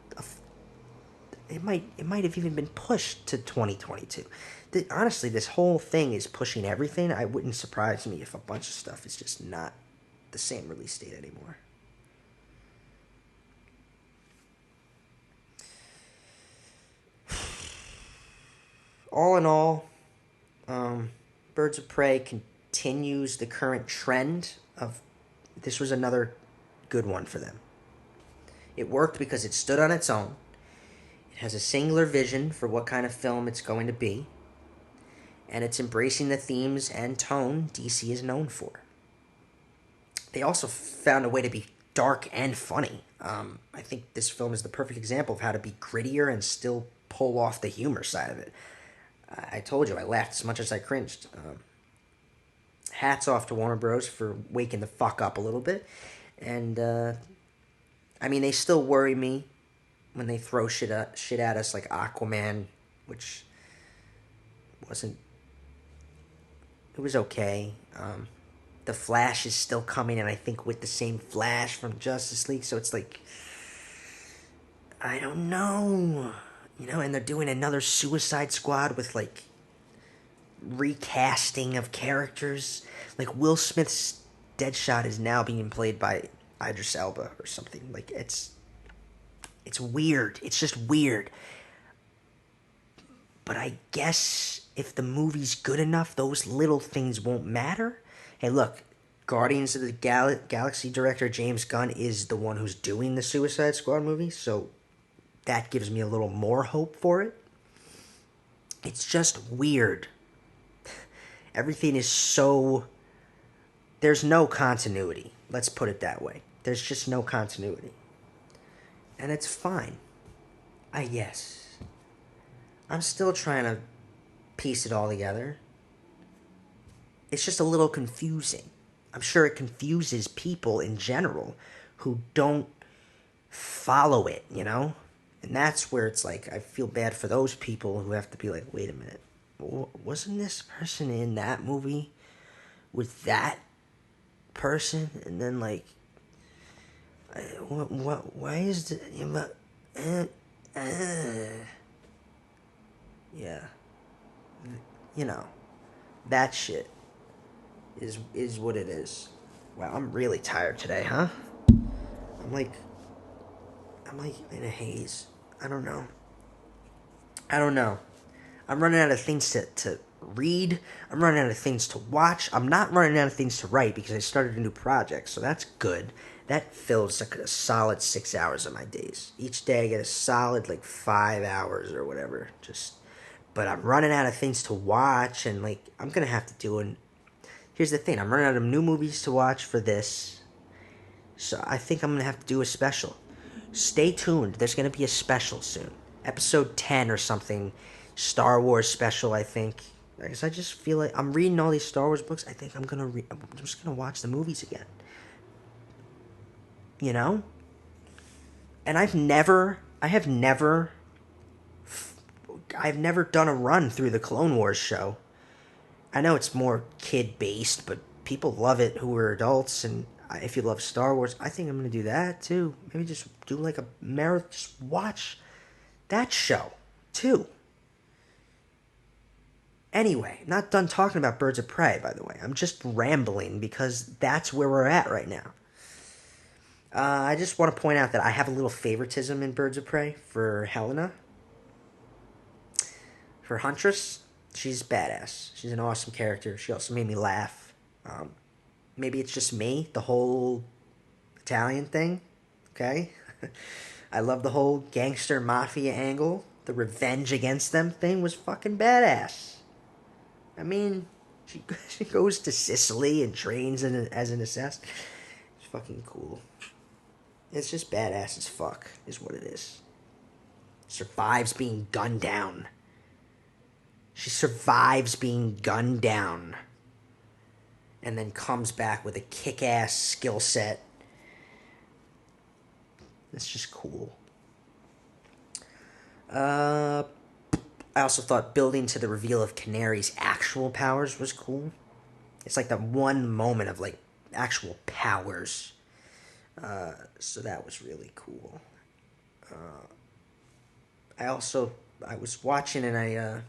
It might have even been pushed to 2022. Honestly, this whole thing is pushing everything. I wouldn't surprise me if a bunch of stuff is just not the same release date anymore. All in all, Birds of Prey continues the current trend of, this was another good one for them. It worked because it stood on its own. It has a singular vision for what kind of film it's going to be, and it's embracing the themes and tone DC is known for. They also found a way to be dark and funny. I think this film is the perfect example of how to be grittier and still pull off the humor side of it. I told you, I laughed as much as I cringed. Hats off to Warner Bros. For waking the fuck up a little bit. And, I mean, they still worry me when they throw shit at us like Aquaman, which wasn't... It was okay. The Flash is still coming, and I think with the same Flash from Justice League, so it's like... I don't know... You know, and they're doing another Suicide Squad with, like, recasting of characters. Like, Will Smith's Deadshot is now being played by Idris Elba or something. Like, it's weird. It's just weird. But I guess if the movie's good enough, those little things won't matter. Hey, look, Guardians of the Galaxy director James Gunn is the one who's doing the Suicide Squad movie, so... that gives me a little more hope for it. It's just weird. Everything is so... There's no continuity. Let's put it that way. There's just no continuity. And it's fine. I guess. I'm still trying to piece it all together. It's just a little confusing. I'm sure it confuses people in general who don't follow it, you know? And that's where it's like, I feel bad for those people who have to be like, wait a minute, wasn't this person in that movie with that person? And then, like, why is the, yeah, you know, that shit is what it is. Wow, I'm really tired today, huh? I'm like in a haze. I don't know. I'm running out of things to read. I'm running out of things to watch. I'm not running out of things to write because I started a new project, so that's good. That fills like a solid 6 hours of my days. Each day I get a solid like 5 hours or whatever. But I'm running out of things to watch, and like I'm gonna have to do an. Here's the thing: I'm running out of new movies to watch for this, so I think I'm gonna have to do a special. Stay tuned. There's going to be a special soon. Episode 10 or something. Star Wars special, I think. Because I just feel like I'm reading all these Star Wars books. I think I'm just going to watch the movies again. You know? And I've never done a run through the Clone Wars show. I know it's more kid-based, but people love it who are adults, and if you love Star Wars, I think I'm going to do that, too. Maybe just do like a marathon, just watch that show, too. Anyway, not done talking about Birds of Prey, by the way. I'm just rambling because that's where we're at right now. I just want to point out that I have a little favoritism in Birds of Prey for Helena. For Huntress, she's badass. She's an awesome character. She also made me laugh. Um, Maybe it's just me, the whole Italian thing. Okay? I love the whole gangster mafia angle. The revenge against them thing was fucking badass. I mean, she goes to Sicily and trains as an assassin. It's fucking cool. It's just badass as fuck, is what it is. Survives being gunned down. She survives being gunned down. And then comes back with a kick-ass skill set. It's just cool. I also thought building to the reveal of Canary's actual powers was cool. It's like the one moment of like actual powers. So that was really cool. I was watching and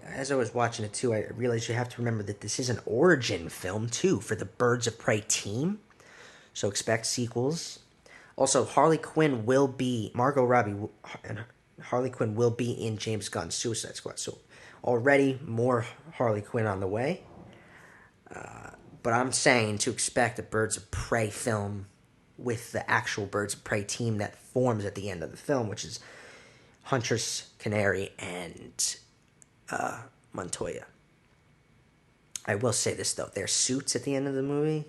as I was watching it too, I realized you have to remember that this is an origin film too for the Birds of Prey team. So expect sequels. Also, Margot Robbie and Harley Quinn will be in James Gunn's Suicide Squad. So already more Harley Quinn on the way. But I'm saying to expect a Birds of Prey film with the actual Birds of Prey team that forms at the end of the film, which is Huntress, Canary, and Montoya. I will say this though, their suits at the end of the movie,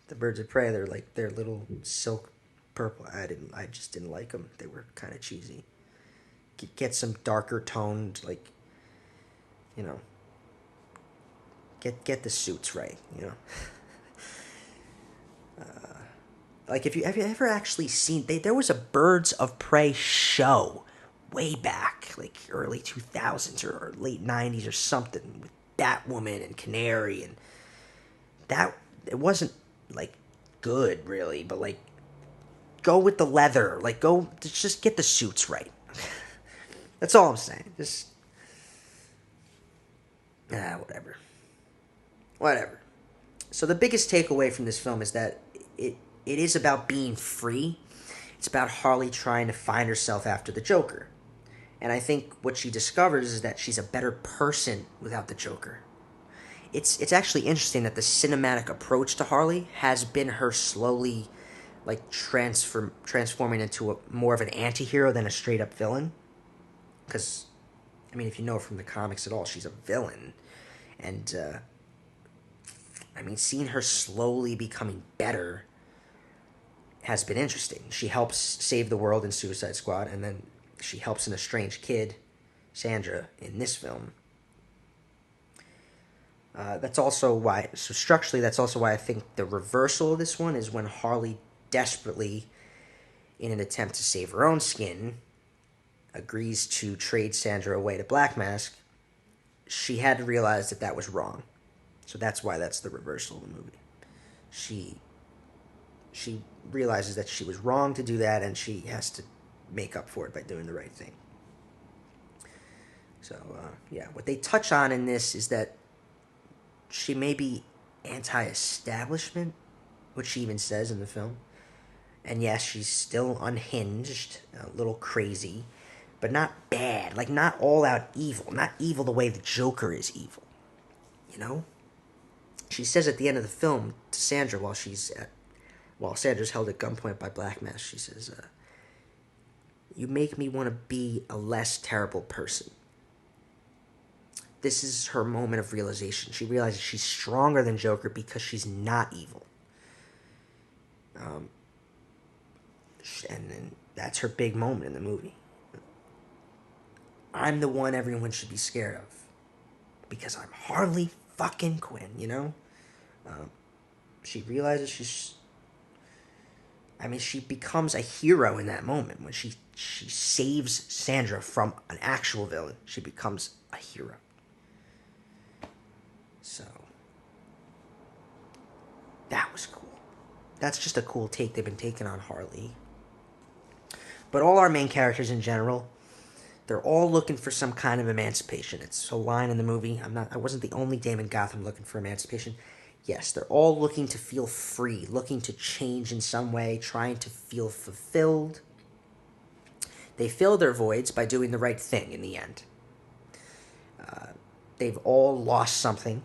the Birds of Prey, they're like their little silk purple. I just didn't like them. They were kind of cheesy. Get some darker toned, like, you know, get the suits right, you know. Like have you ever actually seen? There was a Birds of Prey show way back, like early 2000s or late 90s or something, with Batwoman and Canary, and that it wasn't like good really, but like go with the leather, like go just get the suits right. That's all I'm saying. Just whatever. So the biggest takeaway from this film is that it is about being free. It's about Harley trying to find herself after the Joker. And I think what she discovers is that she's a better person without the Joker. It's actually interesting that the cinematic approach to Harley has been her slowly like transforming into more of an anti-hero than a straight up villain. Because, I mean, if you know from the comics at all, she's a villain. And, I mean, seeing her slowly becoming better has been interesting. She helps save the world in Suicide Squad, and then she helps an estranged kid, Sandra, in this film. That's also why, so structurally, that's also why I think the reversal of this one is when Harley desperately, in an attempt to save her own skin, agrees to trade Sandra away to Black Mask. She had to realize that was wrong. So that's why that's the reversal of the movie. She realizes that she was wrong to do that, and she has to make up for it by doing the right thing. So, yeah, what they touch on in this is that she may be anti-establishment, which she even says in the film. And yes, she's still unhinged, a little crazy, but not bad. Like, not all-out evil. Not evil the way the Joker is evil. You know? She says at the end of the film to Sandra while Sandra's held at gunpoint by Black Mask, she says, "You make me want to be a less terrible person." This is her moment of realization. She realizes she's stronger than Joker because she's not evil. And then that's her big moment in the movie. I'm the one everyone should be scared of because I'm Harley fucking Quinn, you know? She realizes she becomes a hero in that moment. When she saves Sandra from an actual villain, she becomes a hero. So, that was cool. That's just a cool take they've been taking on Harley. But all our main characters in general, they're all looking for some kind of emancipation. It's a line in the movie. I wasn't the only Damon Gotham looking for emancipation. Yes, they're all looking to feel free, looking to change in some way, trying to feel fulfilled. They fill their voids by doing the right thing in the end. They've all lost something,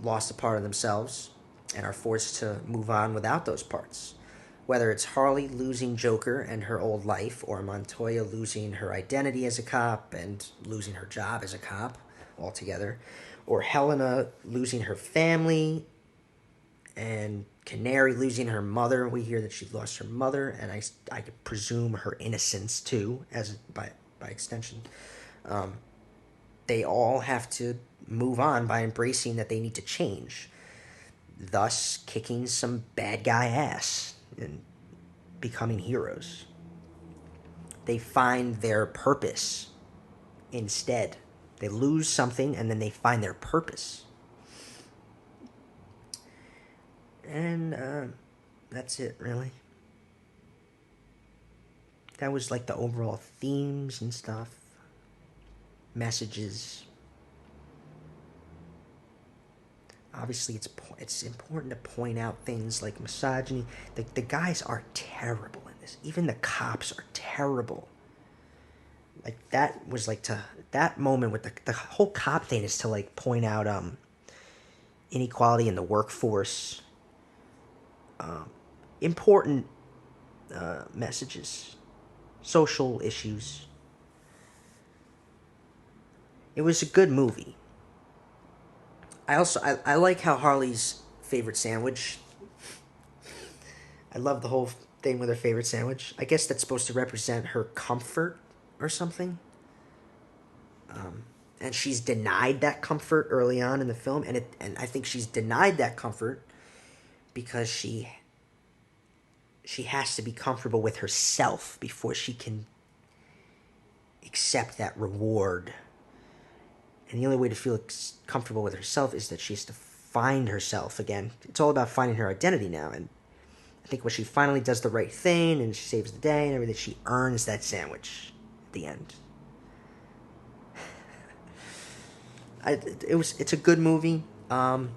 lost a part of themselves, and are forced to move on without those parts. Whether it's Harley losing Joker and her old life, or Montoya losing her identity as a cop and losing her job as a cop altogether, or Helena losing her family and Canary losing her mother. We hear that she lost her mother, and I presume her innocence too, as by extension. They all have to move on by embracing that they need to change, thus kicking some bad guy ass and becoming heroes. They find their purpose instead. They lose something and then they find their purpose. And that's it, really. That was like the overall themes and stuff. Messages. Obviously, it's important to point out things like misogyny. The guys are terrible in this. Even the cops are terrible. Like, that was like that moment with the whole cop thing is to like point out inequality in the workforce. Important messages, social issues. It was a good movie. I like how Harley's favorite sandwich. I love the whole thing with her favorite sandwich. I guess that's supposed to represent her comfort or something. And she's denied that comfort early on in the film, and I think she's denied that comfort because she has to be comfortable with herself before she can accept that reward. And the only way to feel comfortable with herself is that she has to find herself again. It's all about finding her identity now. And I think when she finally does the right thing and she saves the day and everything, she earns that sandwich at the end. It's a good movie. It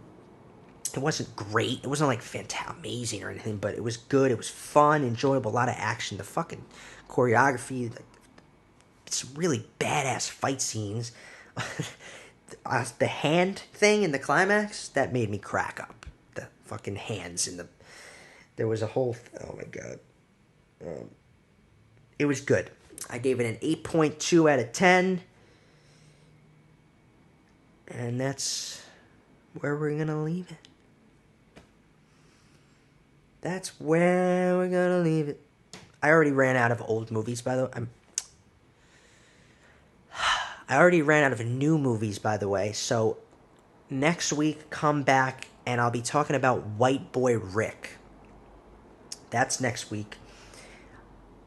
wasn't great. It wasn't like amazing or anything, but it was good. It was fun, enjoyable, a lot of action. The fucking choreography, like, it's really badass fight scenes. The hand thing in the climax, that made me crack up. The fucking hands in the... There was a whole... Oh my god. It was good. I gave it an 8.2 out of 10. And that's where we're going to leave it. That's where we're going to leave it. I already ran out of old movies, by the way. I already ran out of new movies, by the way. So next week, come back and I'll be talking about White Boy Rick. That's next week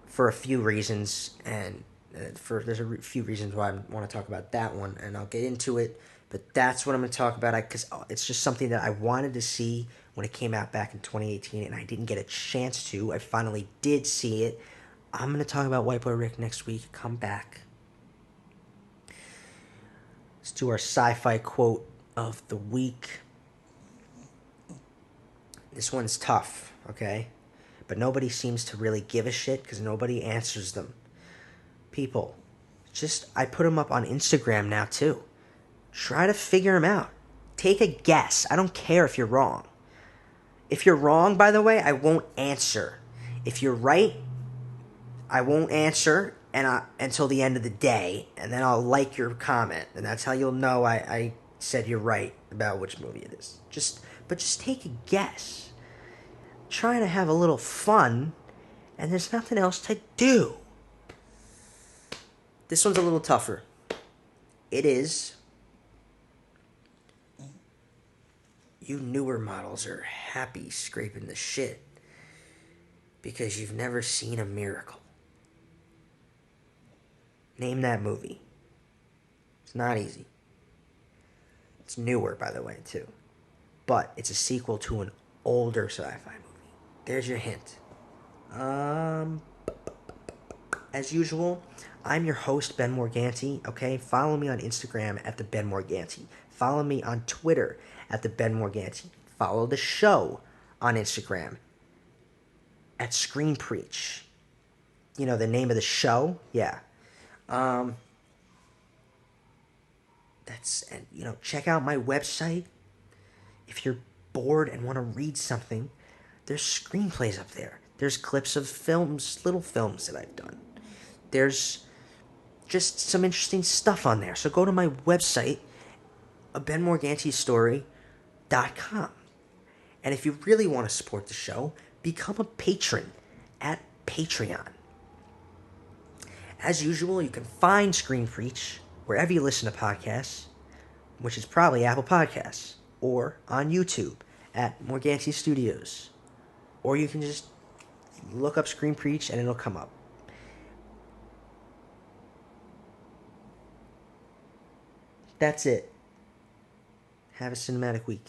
for a few reasons, and there's a few reasons why I want to talk about that one, and I'll get into it. But that's what I'm going to talk about, because it's just something that I wanted to see when it came out back in 2018, and I didn't get a chance to. I finally did see it. I'm going to talk about White Boy Rick next week. Come back. Let's do our sci-fi quote of the week. This one's tough, okay? But nobody seems to really give a shit because nobody answers them. People, I put them up on Instagram now too. Try to figure them out. Take a guess. I don't care if you're wrong. If you're wrong, by the way, I won't answer. If you're right, I won't answer until the end of the day, and then I'll like your comment, and that's how you'll know I said you're right about which movie it is. Just take a guess. Trying to have a little fun, and there's nothing else to do. This one's a little tougher. It is. You newer models are happy scraping the shit because you've never seen a miracle. Name that movie. It's not easy. It's newer, by the way, too. But it's a sequel to an older sci-fi movie. There's your hint. As usual, I'm your host, Ben Morganti, okay? Follow me on Instagram at the Ben Morganti. Follow me on Twitter at the Ben Morganti. Follow the show on Instagram at Screen Preach. You know, the name of the show? Yeah. Um, and check out my website. If you're bored and want to read something, there's screenplays up there. There's clips of films, little films that I've done. There's just some interesting stuff on there. So go to my website, benmorgantistory.com. And if you really want to support the show, become a patron at Patreon. As usual, you can find Screen Preach wherever you listen to podcasts, which is probably Apple Podcasts, or on YouTube at Morganti Studios. Or you can just look up Screen Preach and it'll come up. That's it. Have a cinematic week.